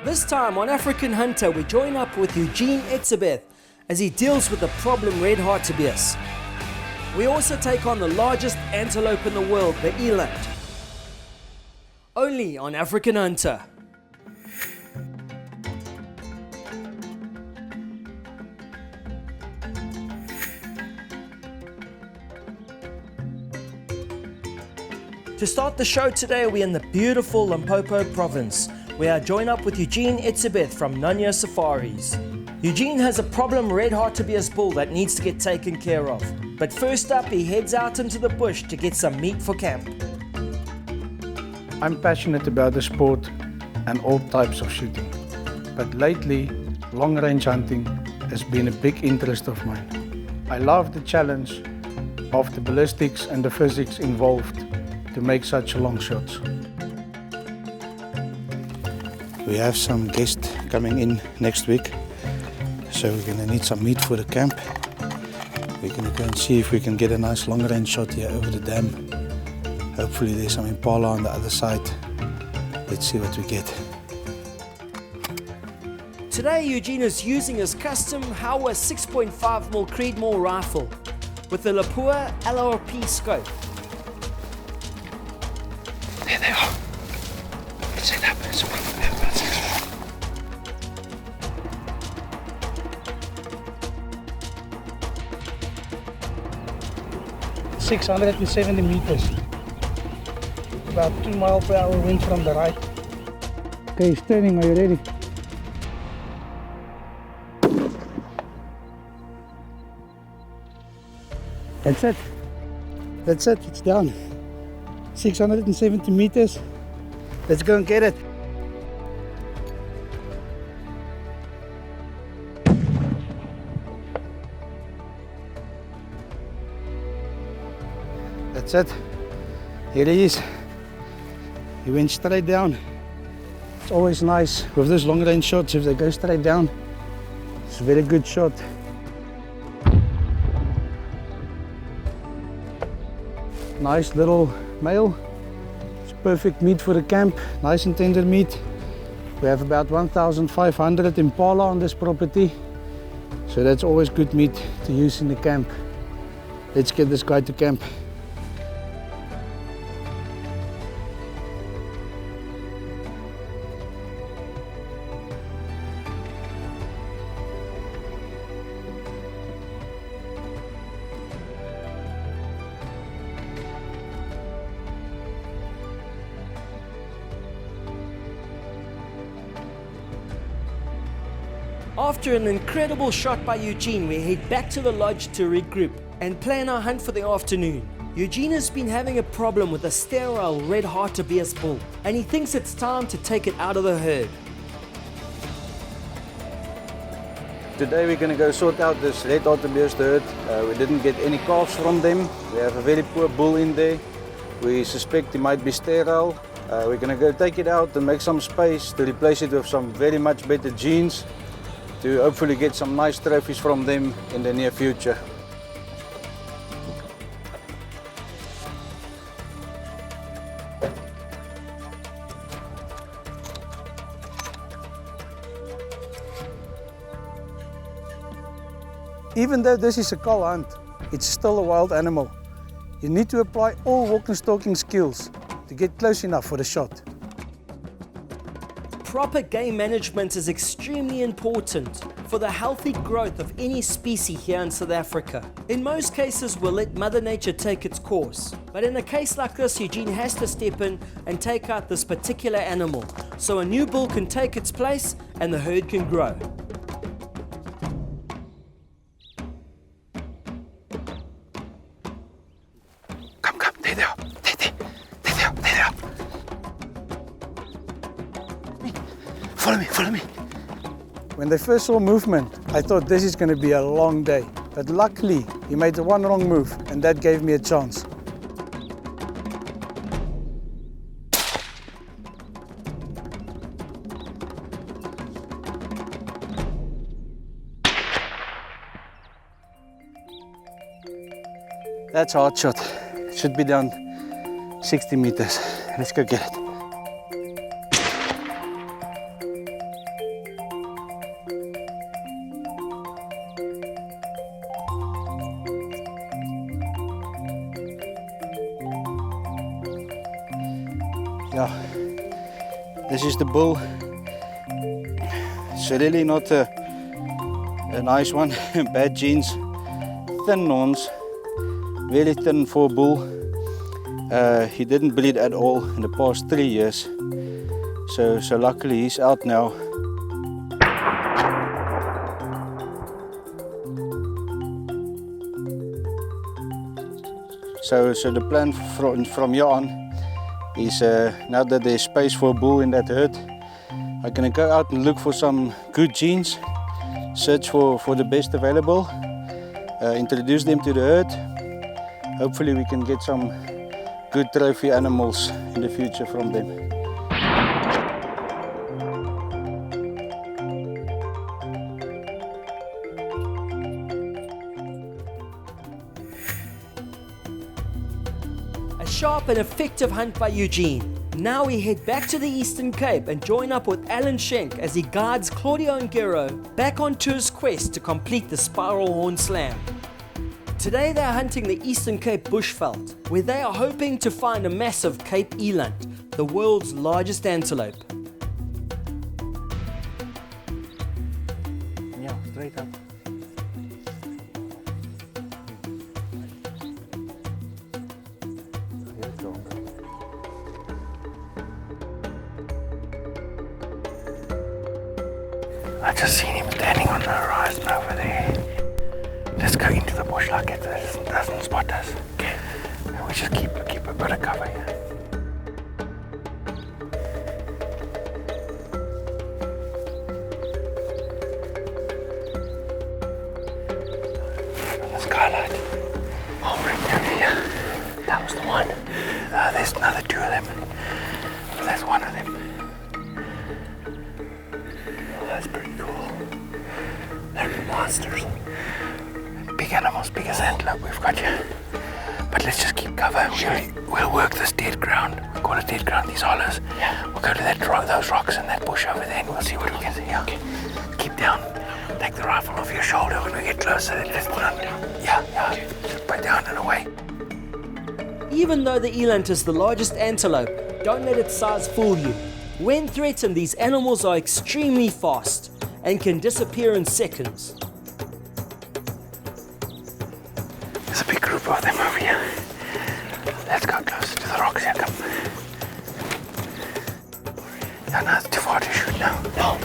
This time on African Hunter, we join up with Eugene Etsabeth as he deals with the problem red hartebeest. We also take on the largest antelope in the world, the eland. Only on African Hunter. To start the show today, we're in the beautiful Limpopo Province, where I join up with Eugene Etsabeth from Nonya Safaris. Eugene has a problem red hartebeest bull that needs to get taken care of. But first up, he heads out into the bush to get some meat for camp. I'm passionate about the sport and all types of shooting. But lately, long-range hunting has been a big interest of mine. I love the challenge of the ballistics and the physics involved to make such long shots. We have some guests coming in next week, so we're going to need some meat for the camp. We're going to go and see if we can get a nice long range shot here over the dam. Hopefully there's some impala on the other side. Let's see what we get. Today Eugene is using his custom Howa 6.5mm Creedmoor rifle with the Lapua LRP scope. There they are. Let's set up. 670 meters. About 2 miles per hour wind from the right. Okay, he's turning. Are you ready? That's it. That's it. It's down. 670 meters. Let's go and get it. That's it. Here he is. He went straight down. It's always nice with those long range shots if they go straight down. It's a very good shot. Nice little male. It's perfect meat for the camp. Nice and tender meat. We have about 1,500 impala on this property. So that's always good meat to use in the camp. Let's get this guy to camp. After an incredible shot by Eugene, we head back to the lodge to regroup and plan our hunt for the afternoon. Eugene has been having a problem with a sterile red hartebeest bull, and he thinks it's time to take it out of the herd. Today we're going to go sort out this red hartebeest herd. We didn't get any calves from them. We have a very poor bull in there. We suspect he might be sterile. We're going to go take it out and make some space to replace it with some very much better genes, to hopefully get some nice trophies from them in the near future. Even though this is a cull hunt, it's still a wild animal. You need to apply all walking stalking skills to get close enough for the shot. Proper game management is extremely important for the healthy growth of any species here in South Africa. In most cases, we'll let Mother Nature take its course. But in a case like this, Eugene has to step in and take out this particular animal, so a new bull can take its place and the herd can grow. Come, there they are. There they are. Follow me. When they first saw movement, I thought this is going to be a long day. But luckily, he made the one wrong move, and that gave me a chance. That's a hard shot. Should be down 60 meters. Let's go get it. Yeah, this is the bull. It's really not a nice one. Bad genes, thin horns, very thin for a bull. He didn't bleed at all in the past 3 years, so luckily he's out now. So the plan from here on is, now that there's space for a bull in that herd, I'm gonna go out and look for some good genes, search for the best available, introduce them to the herd. Hopefully we can get some good trophy animals in the future from them. A sharp and effective hunt by Eugene. Now we head back to the Eastern Cape and join up with Allan Schenk as he guides Claudio and Gero back onto his quest to complete the spiral horn slam. Today they are hunting the Eastern Cape bushveld, where they are hoping to find a massive Cape eland, the world's largest antelope. Yeah, straight up. I just seen him standing on the horizon over there. Let's go into the bush like it doesn't spot us. Okay. And we just keep a bit of cover here. And the skylight. Oh, right down here. That was the one. There's another two of them. That's one of them. That's pretty cool. They're monsters. Big animals, big as antelope we've got here. But let's just keep cover. We'll work this dead ground. We call it dead ground, these hollows. Yeah. We'll go to those rocks and that bush over there and we'll see what we can see. Yeah. Okay. Keep down. Take the rifle off your shoulder when we get closer. Let's put on. Yeah. Okay. Just put down and away. Even though the eland is the largest antelope, don't let its size fool you. When threatened, these animals are extremely fast and can disappear in seconds. There's a big group of them over here. Let's go closer to the rocks here, come. Yeah, no, it's too far to shoot now. No.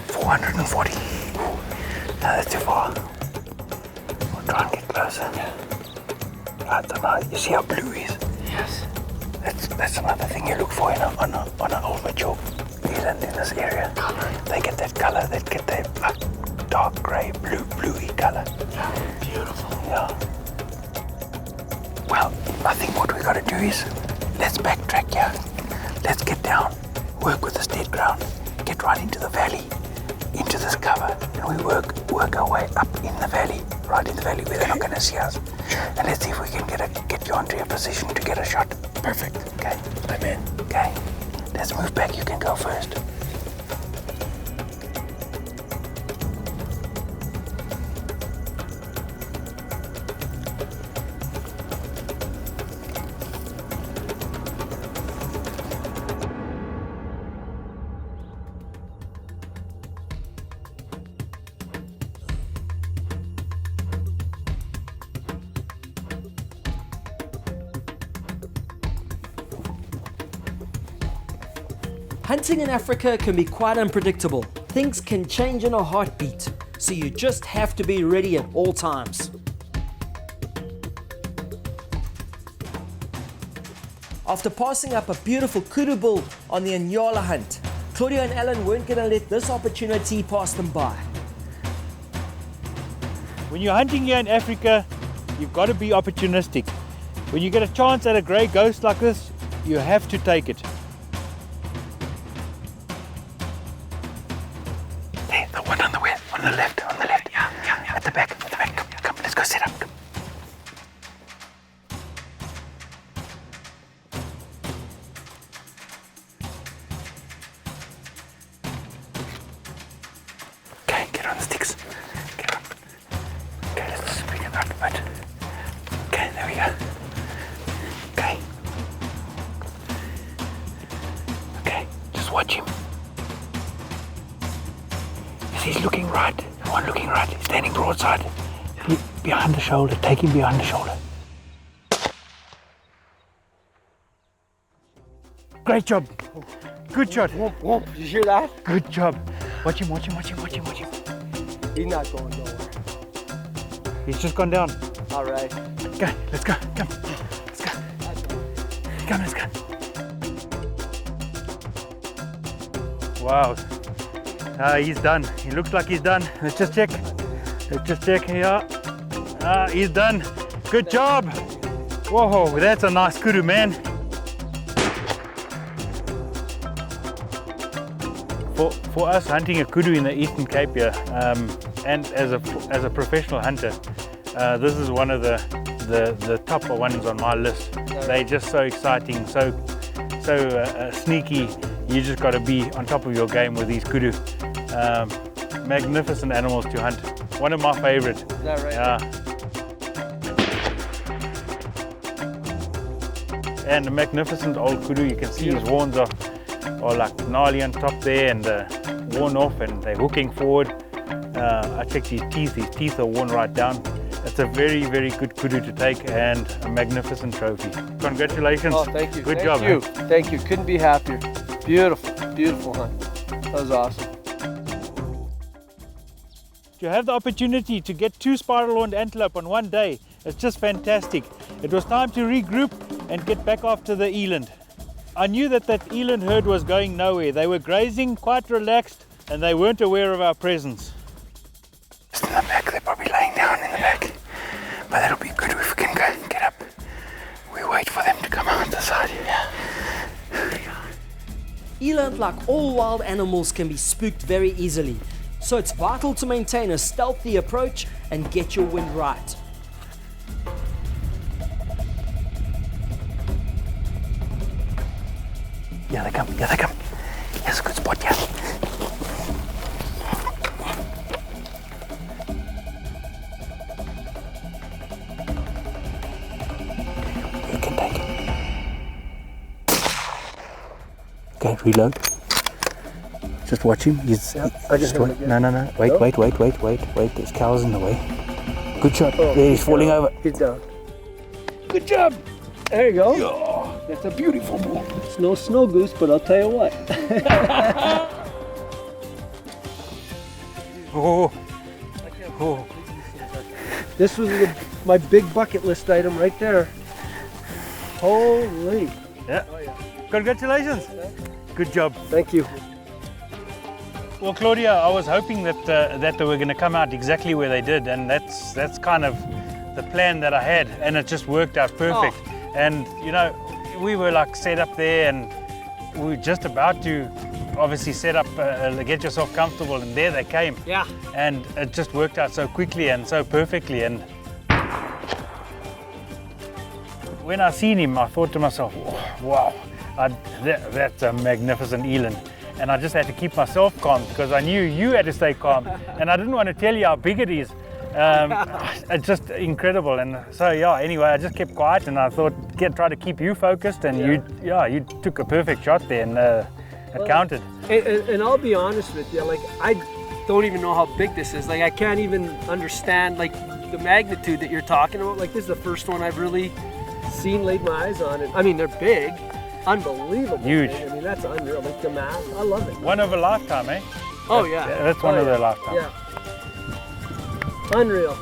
$440. No, that's too far. We'll try and get closer. I don't know, you see how blue he is? Yes. That's another thing you look for on an old mature eland in this area. Color. They get that color, they get that dark grey, bluey color. Yeah, beautiful. Yeah. Well, I think what we gotta do is, let's backtrack here. Let's get down, work with this dead ground, get right into the valley, into this cover, and we work our way up in the valley, right in the valley where they're not gonna see us. And let's see if we can get you onto a position to get a shot. Perfect. Okay. I'm in. Okay. Let's move back. You can go first. Hunting in Africa can be quite unpredictable. Things can change in a heartbeat, so you just have to be ready at all times. After passing up a beautiful kudu bull on the Nyala hunt, Claudio and Allan weren't going to let this opportunity pass them by. When you're hunting here in Africa, you've got to be opportunistic. When you get a chance at a grey ghost like this, you have to take it. There, the one on the left, yeah. At the back, come, let's go set up. Come. Okay, get on the sticks. Get on. Okay, let's see if we can right. Okay, there we go. Okay. Okay, just watch him. He's looking right. The one looking right. He's standing broadside. Behind the shoulder. Take him behind the shoulder. Great job. Good shot. Did you hear that? Good job. Watch him, watch him, watch him, watch him, watch him. He's not going nowhere. He's just gone down. All right. Okay, let's go. Come. Let's go. Come, let's go. Wow. He's done. He looks like he's done. Let's just check. Let's just check here. He's done. Good job. Whoa, that's a nice kudu, man. For us hunting a kudu in the Eastern Cape here, and as a professional hunter, this is one of the top ones on my list. They're just so exciting, so sneaky. You just got to be on top of your game with these kudu. Magnificent animals to hunt. One of my favorite. Is that right? Yeah. And a magnificent old kudu. You can see his horns are like gnarly on top there and worn off, and they're hooking forward. I checked his teeth are worn right down. It's a very, very good kudu to take and a magnificent trophy. Congratulations. Oh, thank you. Good Thank job. you. Man. Thank you. Couldn't be happier. Beautiful, beautiful hunt. That was awesome. To have the opportunity to get 2 spiral horned antelope on one day, it's just fantastic. It was time to regroup and get back after the eland. I knew that eland herd was going nowhere. They were grazing, quite relaxed, and they weren't aware of our presence. Just in the back, they're probably laying down in the back. But that'll be good if we can go and get up. We wait for them to come out the side here. Eland, like all wild animals, can be spooked very easily. So it's vital to maintain a stealthy approach and get your wind right. Yeah, they come. Yeah, they come. Here's a good spot, yeah. You can take it. Okay, reload. Just watch him. He's just wait. No. Wait. There's cows in the way. Good shot. Oh, there, he's falling over. He's down. Good job. There you go. Oh, that's a beautiful bull. It's no snow goose, but I'll tell you what. Oh. This was my big bucket list item right there. Holy. Yeah. Congratulations. Good job. Thank you. Well, Claudia, I was hoping that they were going to come out exactly where they did, and that's kind of the plan that I had, and it just worked out perfect. Oh. And you know, we were like set up there, and we were just about to obviously set up, get yourself comfortable, and there they came. Yeah. And it just worked out so quickly and so perfectly. And when I seen him, I thought to myself, wow, that's a magnificent eland. And I just had to keep myself calm because I knew you had to stay calm, and I didn't want to tell you how big it is. It's just incredible. And so yeah, anyway, I just kept quiet, and I thought try to keep you focused, and you took a perfect shot there, and it counted. And I'll be honest with you, like I don't even know how big this is. Like I can't even understand like the magnitude that you're talking about. Like this is the first one I've really laid my eyes on. And I mean, they're big. Unbelievable. Huge. Big. I mean, that's unreal. Like the mass, I love it. One of a lifetime, eh? Oh yeah. That's one of a lifetime. Yeah. Unreal.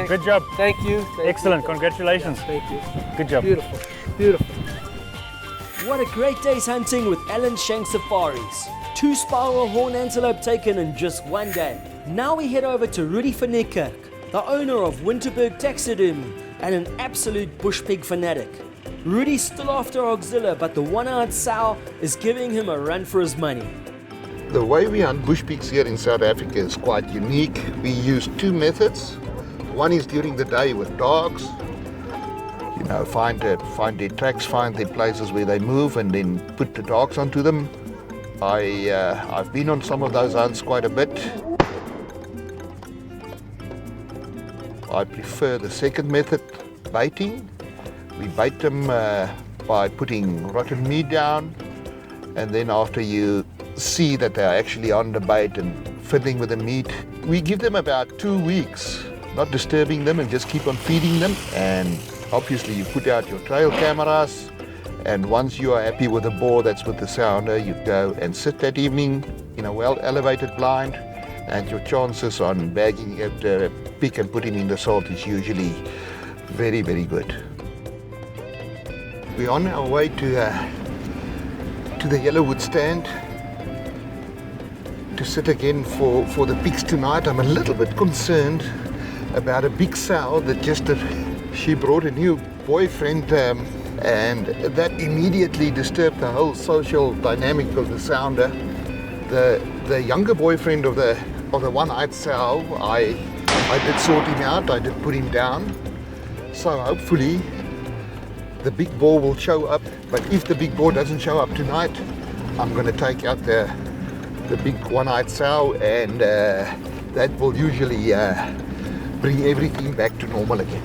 Good job. Thank you. Excellent. Congratulations. Yeah, thank you. Good job. Beautiful. Beautiful. What a great day's hunting with Allan Schenk Safaris. 2 spiral horn antelope taken in just one day. Now we head over to Rudi Niekerk, the owner of Winterberg Taxidermy and an absolute bushpig fanatic. Rudi's still after hogzilla, but the one-eyed sow is giving him a run for his money. The way we hunt bush pigs here in South Africa is quite unique. We use 2 methods. One is during the day with dogs. You know, find their tracks, find their places where they move, and then put the dogs onto them. I've been on some of those hunts quite a bit. I prefer the second method, baiting. We bait them by putting rotten meat down, and then after you see that they're actually on the bait and fiddling with the meat, we give them about 2 weeks, not disturbing them, and just keep on feeding them. And obviously you put out your trail cameras, and once you are happy with the boar that's with the sounder, you go and sit that evening in a well elevated blind, and your chances on bagging a pig and putting in the salt is usually very, very good. We're on our way to the Yellowwood stand to sit again for the pigs tonight. I'm a little bit concerned about a big sow that she brought a new boyfriend, and that immediately disturbed the whole social dynamic of the sounder. The younger boyfriend of the one-eyed sow, I did sort him out, I did put him down, so hopefully the big boar will show up. But if the big boar doesn't show up tonight, I'm going to take out the big one-eyed sow, and that will usually bring everything back to normal again.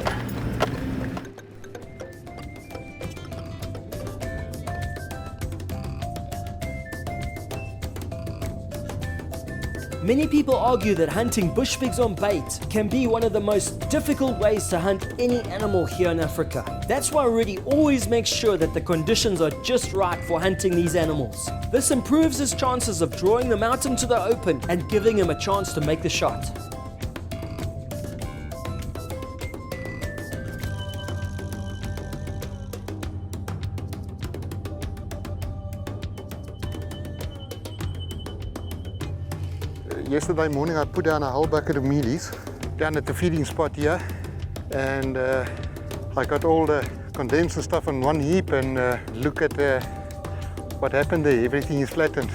Many people argue that hunting bush pigs on bait can be one of the most difficult ways to hunt any animal here in Africa. That's why Rudi always makes sure that the conditions are just right for hunting these animals. This improves his chances of drawing them out into the open and giving him a chance to make the shot. Yesterday morning I put down a whole bucket of mealies down at the feeding spot here, and I got all the condensed stuff on one heap, and look at what happened there. Everything is flattened.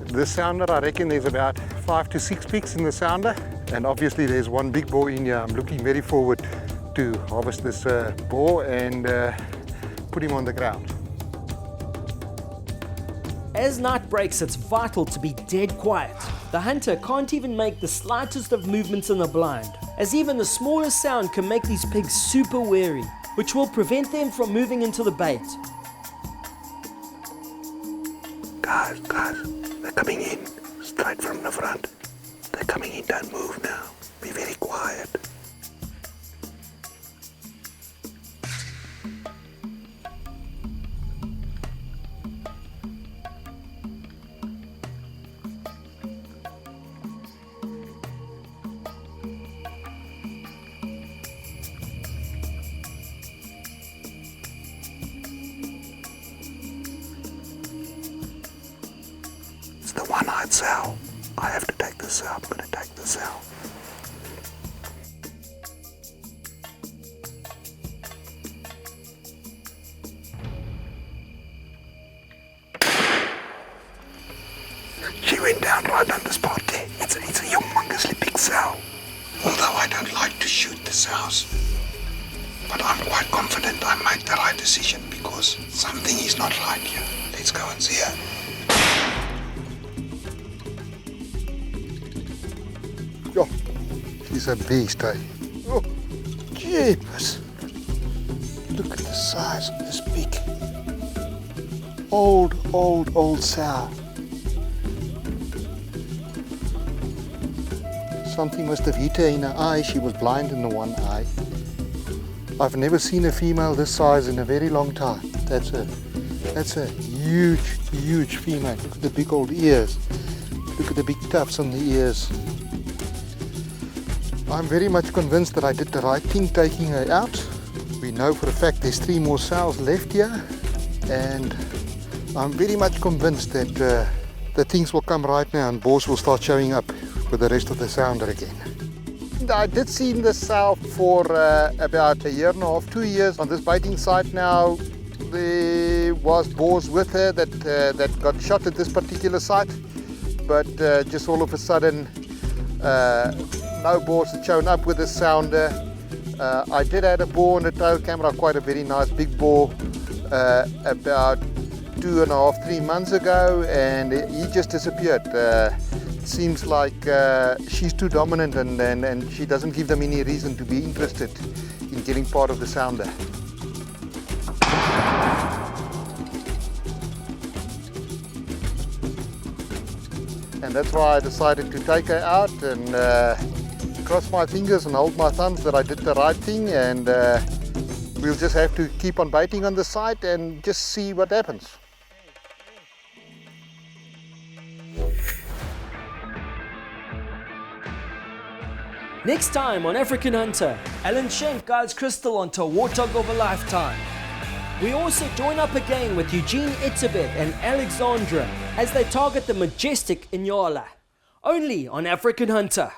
This sounder, I reckon there's about 5 to 6 pigs in the sounder, and obviously there's one big boar in here. I'm looking very forward to harvest this boar and put him on the ground. As night breaks, it's vital to be dead quiet. The hunter can't even make the slightest of movements in the blind, as even the smallest sound can make these pigs super wary, which will prevent them from moving into the bait. Guys, they're coming in, straight from the front. They're coming in, don't move now. Be very quiet. The one-eyed sow. I have to take this sow. I'm going to take the sow. She went down right on the spot there. It's a humongously big sow. Although I don't like to shoot the sows, but I'm quite confident I made the right decision, because something is not right here. Let's go and see her. Oh, she's a beast, eh? Oh, jeepers. Look at the size of this pig. Old sow. Something must have hit her in her eye. She was blind in the one eye. I've never seen a female this size in a very long time. That's a huge female. Look at the big old ears. Look at the big tufts on the ears. I'm very much convinced that I did the right thing taking her out. We know for a fact there's 3 more sows left here, and I'm very much convinced that things will come right now and boars will start showing up with the rest of the sounder again. I did see the sow for about 1.5 to 2 years on this baiting site now. There was boars with her that got shot at this particular site, but just all of a sudden no boars had shown up with the sounder. I did have a boar on the tail camera, quite a very nice big boar, about 2.5 to 3 months ago, and he just disappeared. it seems like she's too dominant and she doesn't give them any reason to be interested in getting part of the sounder. And that's why I decided to take her out and cross my fingers and hold my thumbs that I did the right thing, and we'll just have to keep on baiting on the site and just see what happens. Next time on African Hunter, Allan Schenk guides Crystal onto a warthog of a lifetime. We also join up again with Eugene Etsabeth and Alexandra as they target the majestic Inyala. Only on African Hunter.